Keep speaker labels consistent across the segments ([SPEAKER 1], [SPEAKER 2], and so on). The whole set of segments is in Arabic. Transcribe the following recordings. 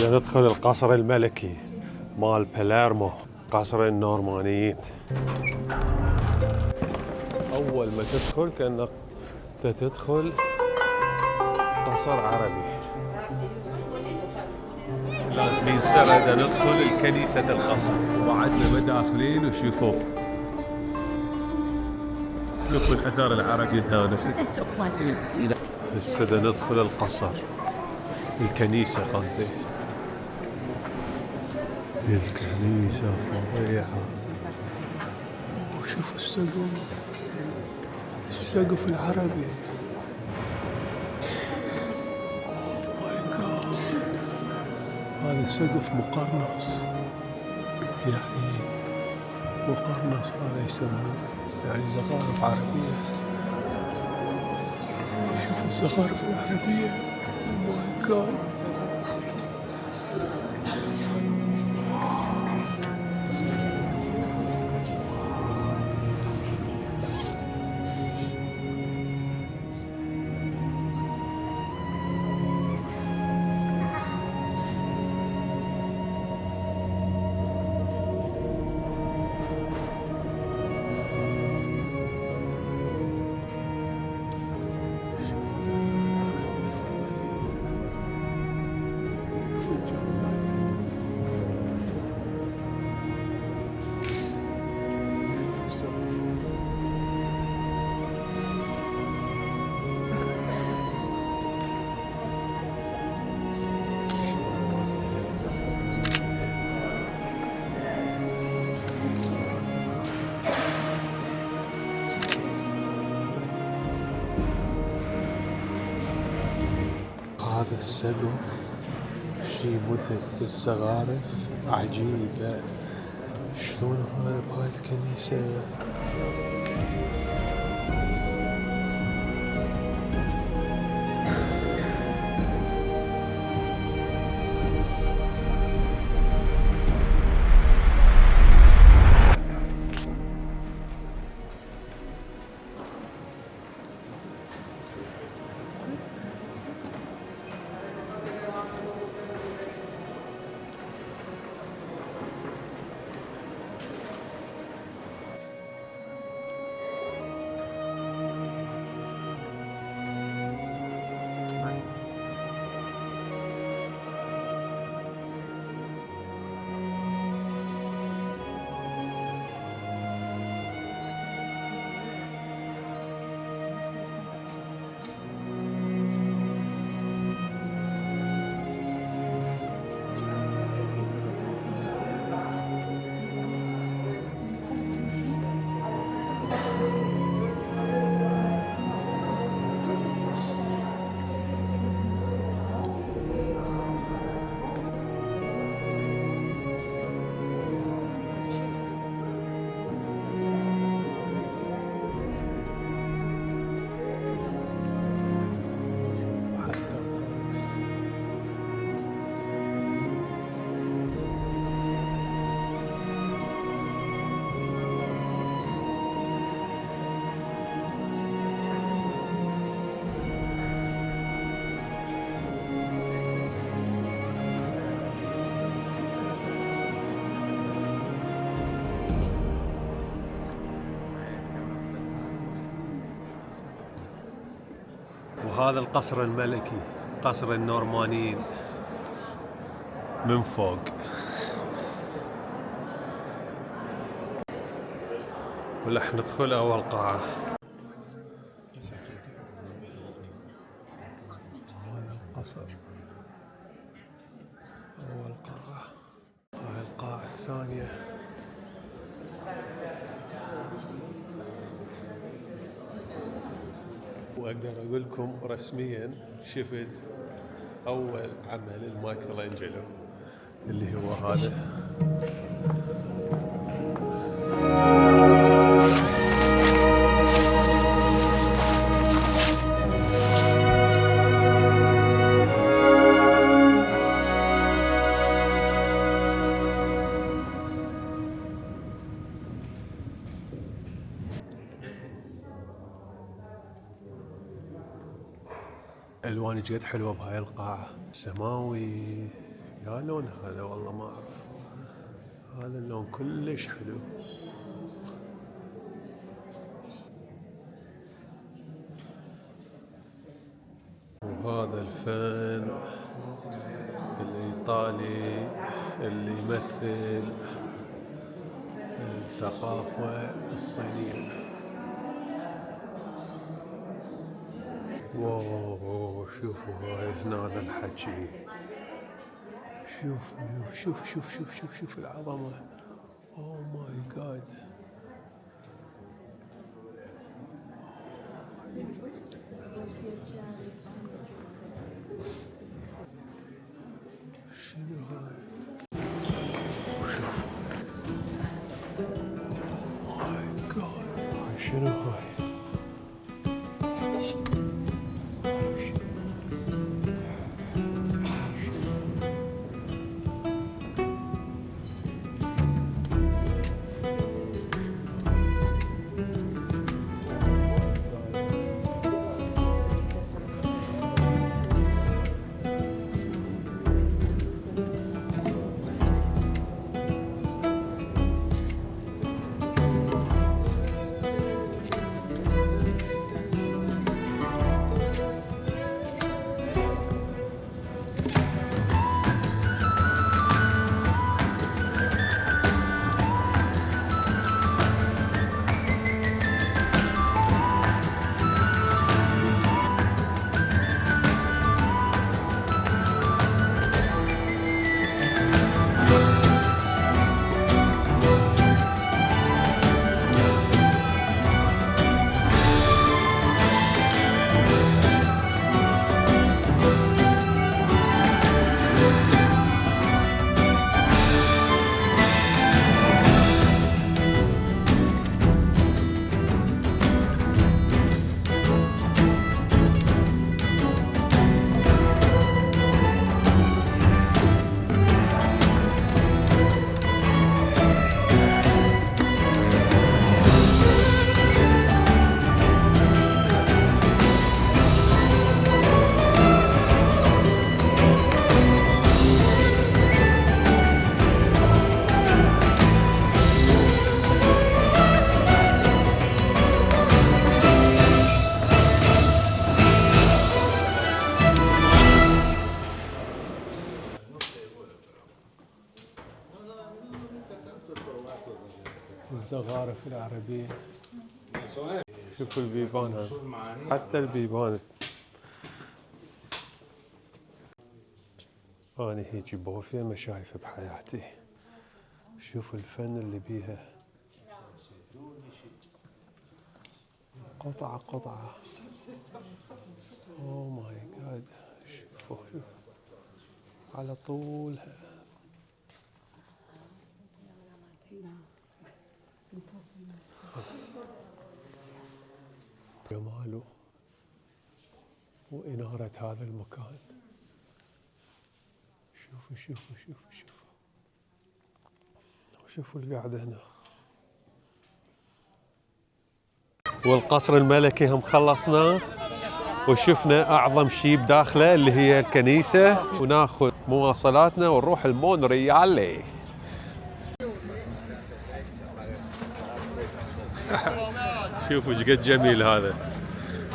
[SPEAKER 1] ندخل القصر الملكي مال باليرمو، قصر النورمانيين. أول ما تدخل كأنك تدخل قصر عربي. لازم ينسرد ندخل الكنيسة القصر، وبعدنا ما داخلين وشوفوا لكم الأثار العربي الدانس. هسه ندخل القصر، الكنيسة قصدي. الكنيسة فظيعة. شوفوا السقف، السقف العربي. هذا سقف مقرنص، يعني مقرنص هذا يسموه، يعني زخارف عربية. شوف الزخارف العربية. ماي جاد. هذا السقف شيء مذهل بالزخارف عجيبة. شلون هذا بهاي الكنيسة؟ وهذا القصر الملكي، قصر النورمانيين من فوق. ورح ندخل أول قاعة. هذا القصر أول قاعة. هاي القاعة الثانية. وأقدر أقول لكم رسميا شفت أول عمل المايكل أنجلو اللي هو هذا. الوان جد حلوه بهاي القاعه، سماوي يا لون هذا والله ما أعرف. هذا اللون كلش حلو. وهذا الفن الإيطالي اللي يمثل الثقافة الصينية. واو شوفوا هاي هنا هذا الحكي. شوف العظمة. اوه ماي جاد. شنو هاي؟ ماي جاد هاي شنو هاي؟ الزخارف العربية. شوفوا البيبان هذا، حتى البيبان. أنا هيجي بوفية ما شايفه بحياتي. شوفوا الفن اللي بيها، قطعة قطعة. أوه ماي جاد. شوفوا على طولها. جماله وإنارة هذا المكان. شوفوا القعدة هنا. والقصر الملكي هم خلصناه وشفنا أعظم شيء بداخله اللي هي الكنيسة، وناخذ مواصلاتنا ونروح المونريال. شوفوا ايش قد جميل هذا.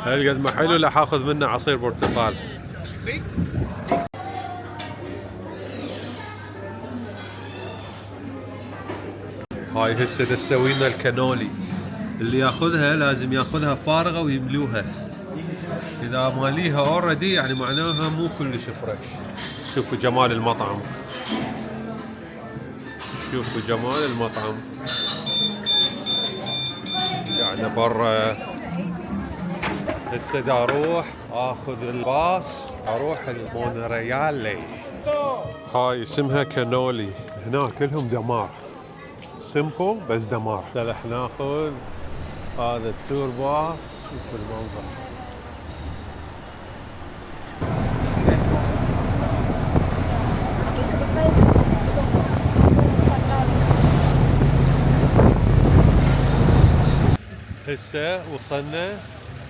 [SPEAKER 1] هل قد ما حلو راح اخذ منه عصير برتقال. هاي هسه تسوي لنا الكانولي، اللي ياخذها لازم ياخذها فارغه ويملوها. اذا ماليها اوريدي يعني معناها مو كلش فريش. شوفوا جمال المطعم، شوفوا جمال المطعم. يعني برا. هسه دا اروح اخذ الباص اروح المونريال. هاي اسمها كانولي. هنا كلهم دمار، سمبل بس دمار. راح ناخذ هذا التور باص. شوفوا المنظر. هسه وصلنا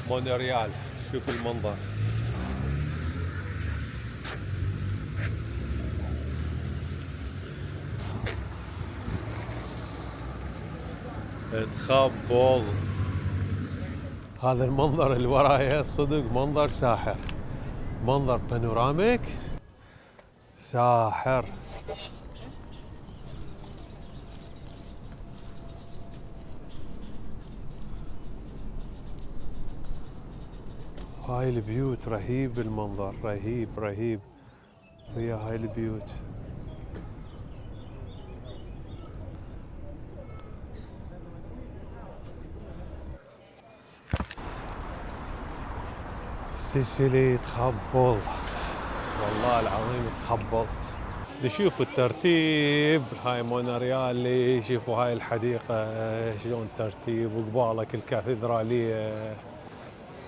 [SPEAKER 1] مونريال. شوف المنظر. تخبل. هذا المنظر اللي ورايا صدق منظر ساحر، منظر بانوراميك ساحر. هاي البيوت رهيب، المنظر رهيب رهيب ويا هاي البيوت. سيسيلي تخبل والله العظيم تخبل. نشوف الترتيب. هاي مونريالي، شوفوا هاي الحديقة شلون ترتيب، وقبالك الكاتدرالية،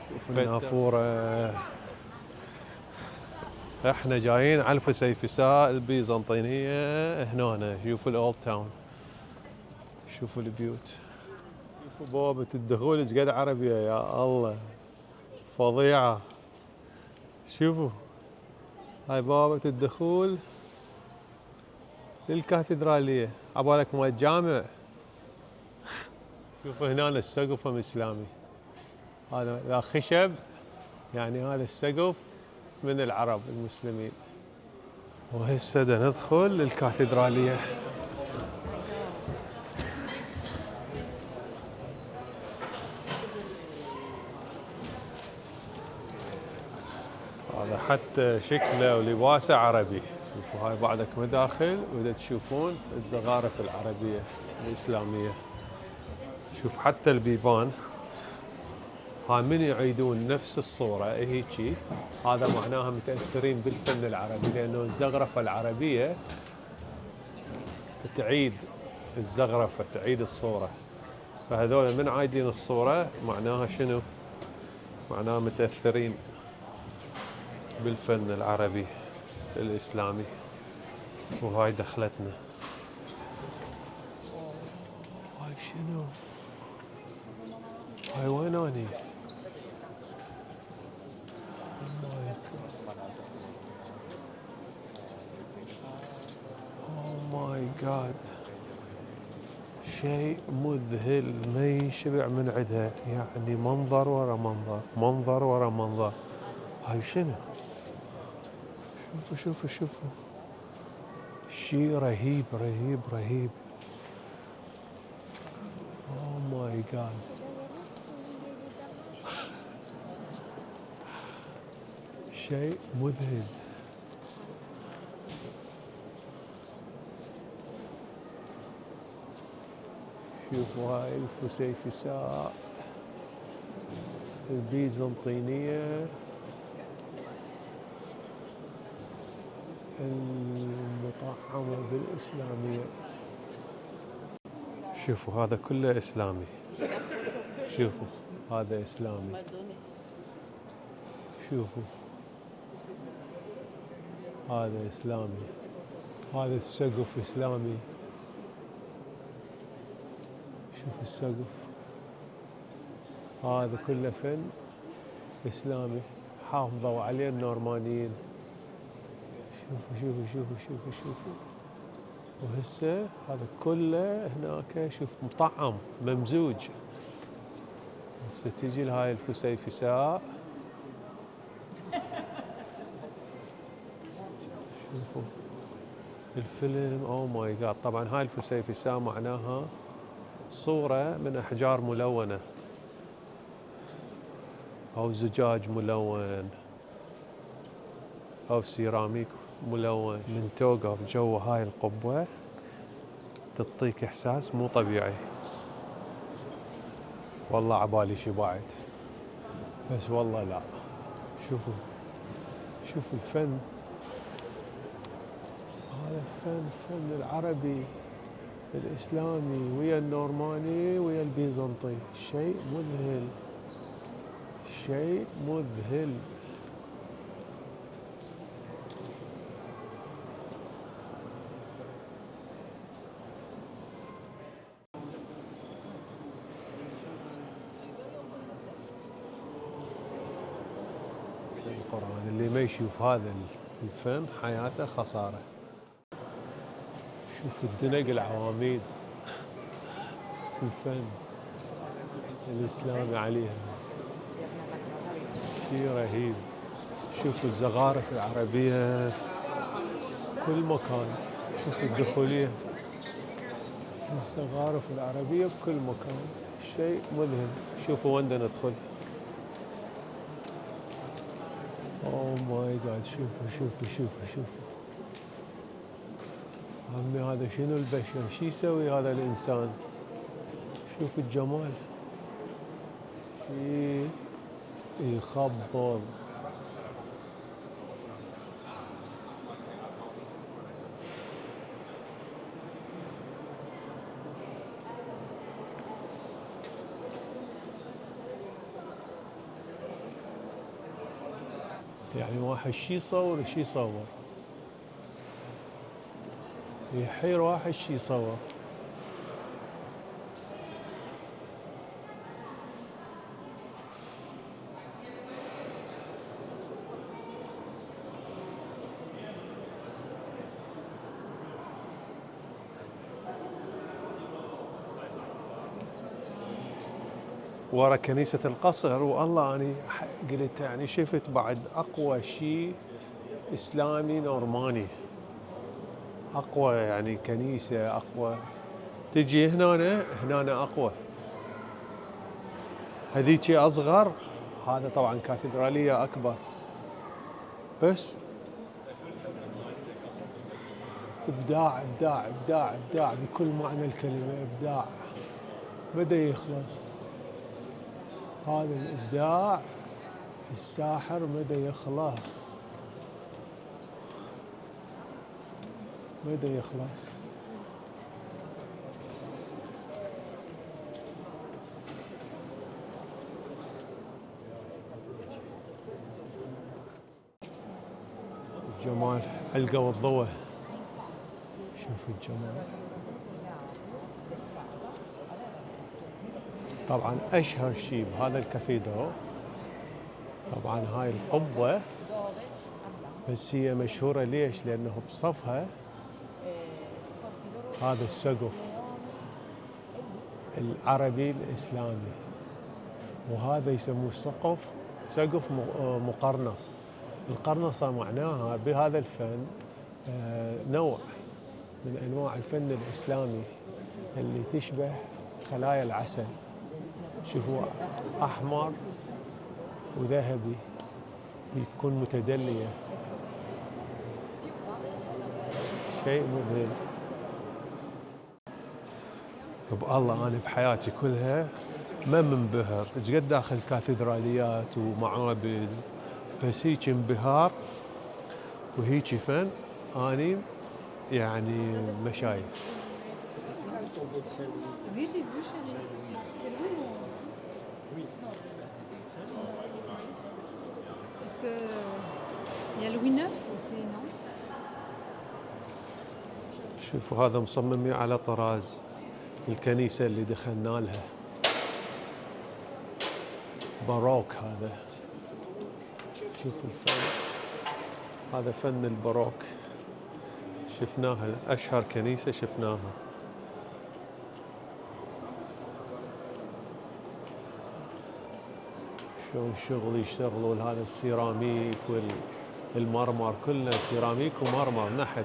[SPEAKER 1] شوف النافورة. احنا جايين على الفسيفساء البيزنطينية هنا. شوفوا الاولد تاون، شوفوا البيوت، شوفوا بوابة الدخول ايش قد عربية يا الله، فظيعة. شوفوا هاي بوابة الدخول للكاتدرالية، عبالك مال الجامع. شوفوا هنا السقف اسلامي، هذا لا خشب، يعني هذا السقف من العرب المسلمين. وهسه ندخل للكاتدرالية. هذا حتى شكله ولباسه عربي. شوفوا هاي بعدك مداخل وإذا تشوفون الزخارف العربية الإسلامية. شوف حتى البيبان هاي من يعيدون نفس الصورة هيجي، هذا معناها متأثرين بالفن العربي، لأنه الزخرفة العربية تعيد الزخرفة، تعيد الصورة. فهذول من عايدين الصورة معناها شنو؟ معناها متأثرين بالفن العربي الإسلامي. وهاي دخلتنا. هاي شنو؟ هاي وين اني؟ اوه ماي جاد، شيء مذهل ما ينشبع من عدها، يعني منظر ورا منظر، منظر ورا منظر. هاي شنو؟ شوفوا شوفوا شوفوا، شيء رهيب رهيب رهيب. اوه ماي جاد، شيء مذهل. شوفوا هاي الفسيفساء البيزنطينية المطعمة بالإسلامية. شوفوا هذا كله إسلامي، شوفوا هذا إسلامي، شوفوا هذا إسلامي، هذا السقف إسلامي، شوف السقف، هذا كله فن إسلامي حافظوا عليه النورمانيين. شوفوا شوفوا شوفوا شوفوا شوفوا. وهسه هذا كله هناك شوف مطعم ممزوج. هسه تجي لهاي الفسيفساء، شوفوا الفيلم. اوه ماي جاد. طبعا هاي الفسيفساء معناها صورة من أحجار ملونة أو زجاج ملون أو سيراميك ملون. من توقف جوا هاي القبة تعطيك إحساس مو طبيعي. والله عبالي شي بعد، بس والله لا. شوفوا شوفوا الفن، هذا الفن العربي الإسلامي ويا النورماني ويا البيزنطي. شيء مذهل، شيء مذهل. القرآن اللي ما يشوف هذا الفن حياته خسارة. شوف الدنق العواميد، الفن الإسلامي عليها شيء رهيب. شوفوا الزخارف العربية كل مكان. شوفوا الدخولية، الزخارف العربية بكل مكان، شيء مذهل. شوفوا وين ندخل. اوه ماي جاد، شوفوا عمي، هذا شنو البشر؟ شو يسوي هذا الانسان؟ شوف الجمال، شيء يخبل. يعني واحد شي يصور شي يصور، يحير واحد شي يصور. ورا كنيسة القصر، والله أنا قلت يعني شفت بعد أقوى شيء إسلامي نورماني، أقوى يعني كنيسة أقوى. تجي هنا أقوى، هذيك أصغر، هذا طبعا كاتدرالية أكبر، بس إبداع إبداع إبداع إبداع بكل معنى الكلمة، إبداع بدأ يخلص. هذا الإبداع الساحر مدى يخلص، مدى يخلص. الجمال علقة والضوء، شوف الجمال. طبعا أشهر شيء بهذا الكافيدرو طبعا هاي القبة، بس هي مشهورة ليش؟ لأنه بصفها هذا السقف العربي الإسلامي، وهذا يسموه سقف مقرنص. القرنصة معناها بهذا الفن نوع من أنواع الفن الإسلامي اللي تشبه خلايا العسل. شوفوا أحمر وذهبي، تكون متدلية، شيء مذهل. بالله أنا بحياتي كلها ما منبهر، ايش قد داخل كاتدراليات ومعابد، بس هيك انبهار وهيك فن أني يعني ما شايف. شوفوا هذا مصممين على طراز الكنيسة اللي دخلنا لها، باروك. هذا شوفوا الفن، هذا فن الباروك، شفناها أشهر كنيسة شفناها. شلون الشغل يشتغلوا هذا السيراميك والمرمر، كله سيراميك ومرمر نحت.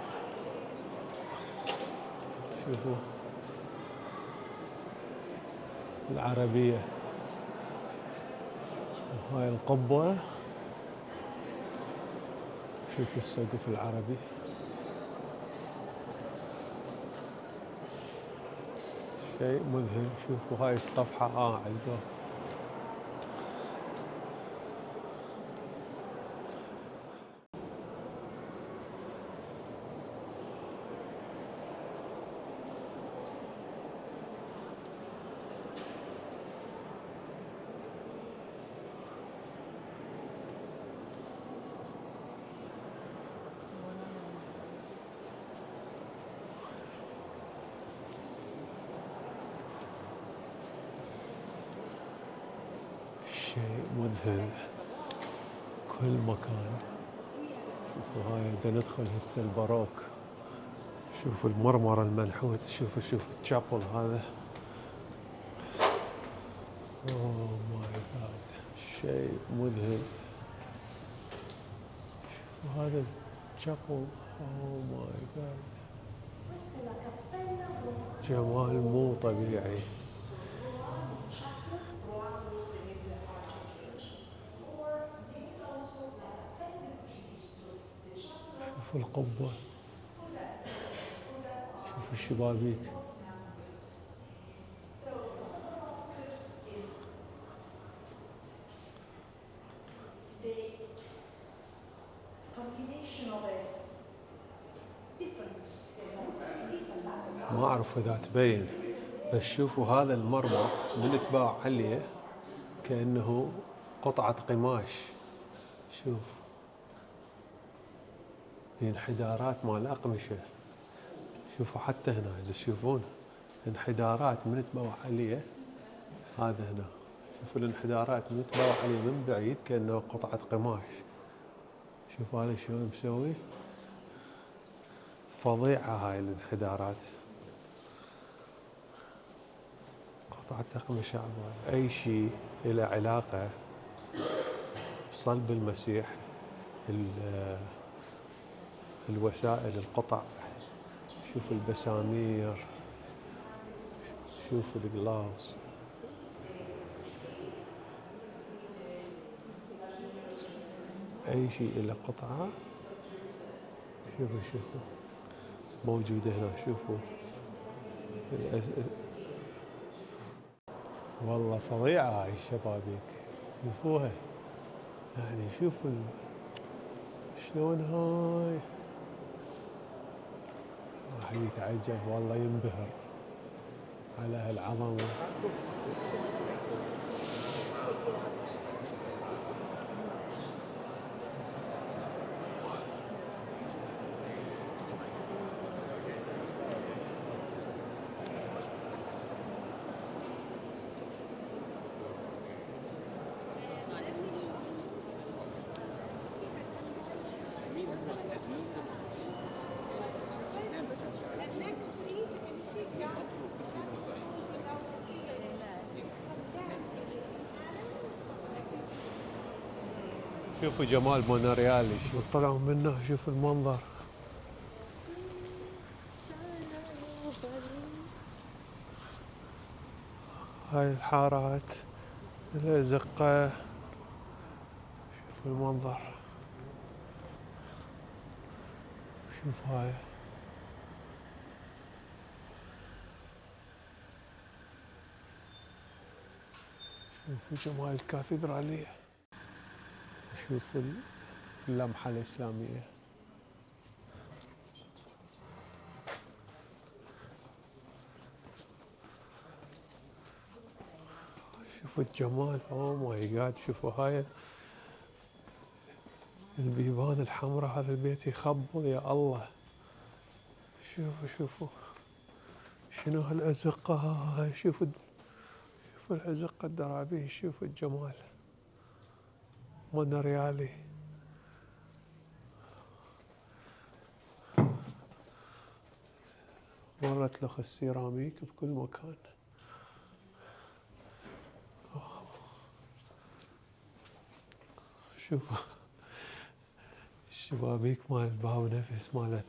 [SPEAKER 1] شوفوا العربية، وهاي القبة، شوفوا السقف العربي، شيء مذهل. شوفوا هاي الصفحة عالقة. شيء مذهل كل مكان. شوفوا هاي بدنا ندخل هسه الباروك. شوفوا المرمر المنحوت، شوفوا التشابل هذا اوه ماي جاد، شيء مذهل. وهذا الشابل، اوه ماي جاد، جمال مو طبيعي. شوف القبة، شوف الشبابيك. ما أعرف إذا تبين، بس شوفوا هذا المرمى من تباع عليه كأنه قطعة قماش. شوف في انحدارات مال أقمشة. شوفوا حتى هنا إذا تشوفون انحدارات من تباع عليه، هذا هنا شوفوا الانحدارات من تباع عليه من بعيد كأنه قطعة قماش. شوف هذا شلون مسوي، فظيعة هاي الانحدارات. قطعة أقمشة عبارة أي شيء له علاقة بصلب المسيح، الوسائل، القطع. شوف البسامير، شوف الجلافز، أي شيء له قطعة. شوفوا موجودة هنا. شوفوا والله فظيعة هاي الشبابيك، شوفوها. يعني شوفوا شلون هاي، راح يتعجب والله، ينبهر على هالعظمة. شوفوا جمال مونريالي، شوف طلعوا منه، شوف المنظر. هاي الحارات، الأزقة، شوف المنظر. شوف هاي، شوفوا جمال الكاتدرالية، شوفوا اللمحة الإسلامية. شوفوا الجمال، اوه ماي جاد. شوفوا هاي البيبان الحمراء، هذا البيت يخبل يا الله. شوفوا شنو هالأزقة هاي. شوفوا الأزقة، الدرابيش. شوفوا الجمال، مونريالي. مرت لخ السيراميك بكل مكان. شوفوا الشبابيك مال الباب نفس مالتنا.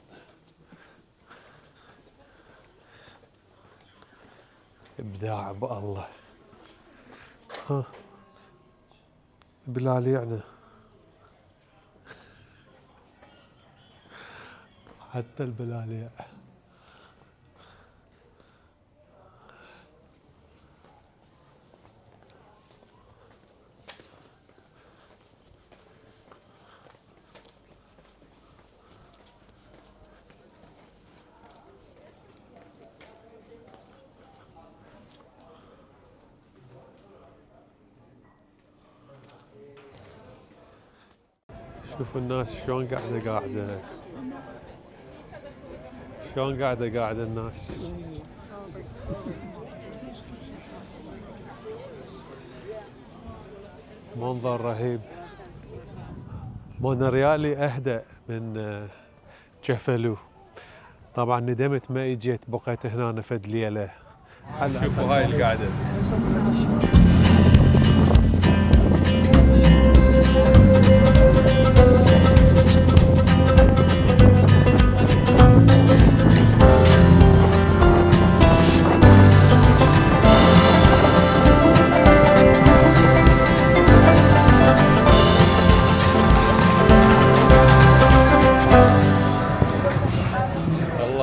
[SPEAKER 1] إبداع بالله. ها بلاليعنا حتى البلاليع. شوفوا الناس شلون قاعدة شلون قاعدة الناس. منظر رهيب. مونريالي أهدأ من جفلو. طبعا ندمت ما اجيت، بقيت هنا فد ليلة. شوفوا هاي القعدة.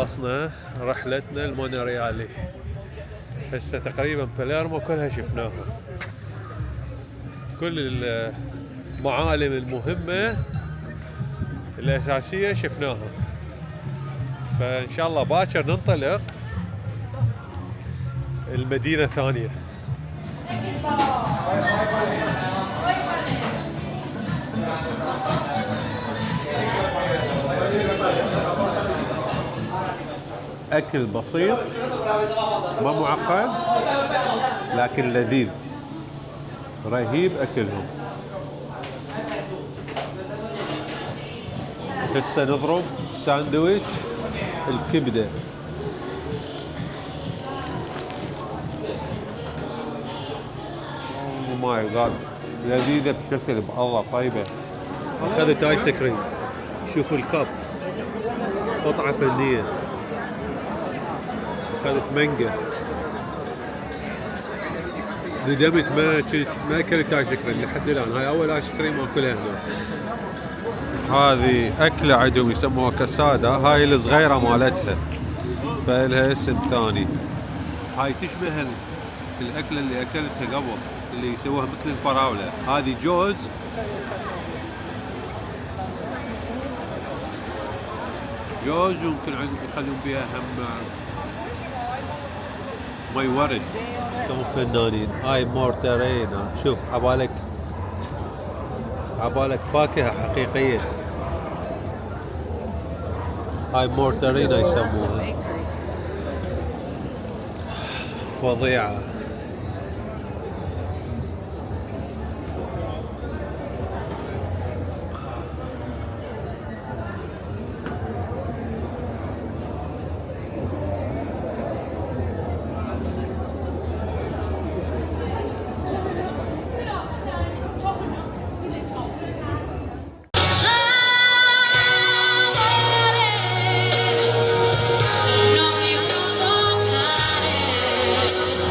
[SPEAKER 1] خلصنا رحلتنا المونوريالي. هسه تقريبا باليرمو كلها شفناها، كل المعالم المهمة الأساسية شفناها. فإن شاء الله باكر ننطلق المدينة الثانية. أكل بسيط ما معقد لكن لذيذ، رهيب أكلهم. هسه نضرب ساندويتش الكبدة. اوه ماي جاد، لذيذة بشكل بالله طيبة. أخذت آيس كريم، شوفوا الكاب قطعة فنية. أخذت مانجا، ندمت ما أكلت آيس كريم لحد الآن. هاي أول آيس كريم أكلها هنا. هذه أكلة عندهم يسموها كسادة، هاي الصغيرة مالتها فإلها اسم ثاني. هاي تشبه الأكلة اللي أكلتها قبل اللي يسووها مثل الفراولة. هذه جوز، يمكن يخلون بها هم مي ورد. كم فنانين. هاي مورتارينا، شوف عبالك فاكهة حقيقية. هاي مورتارينا يسموها، فظيعة.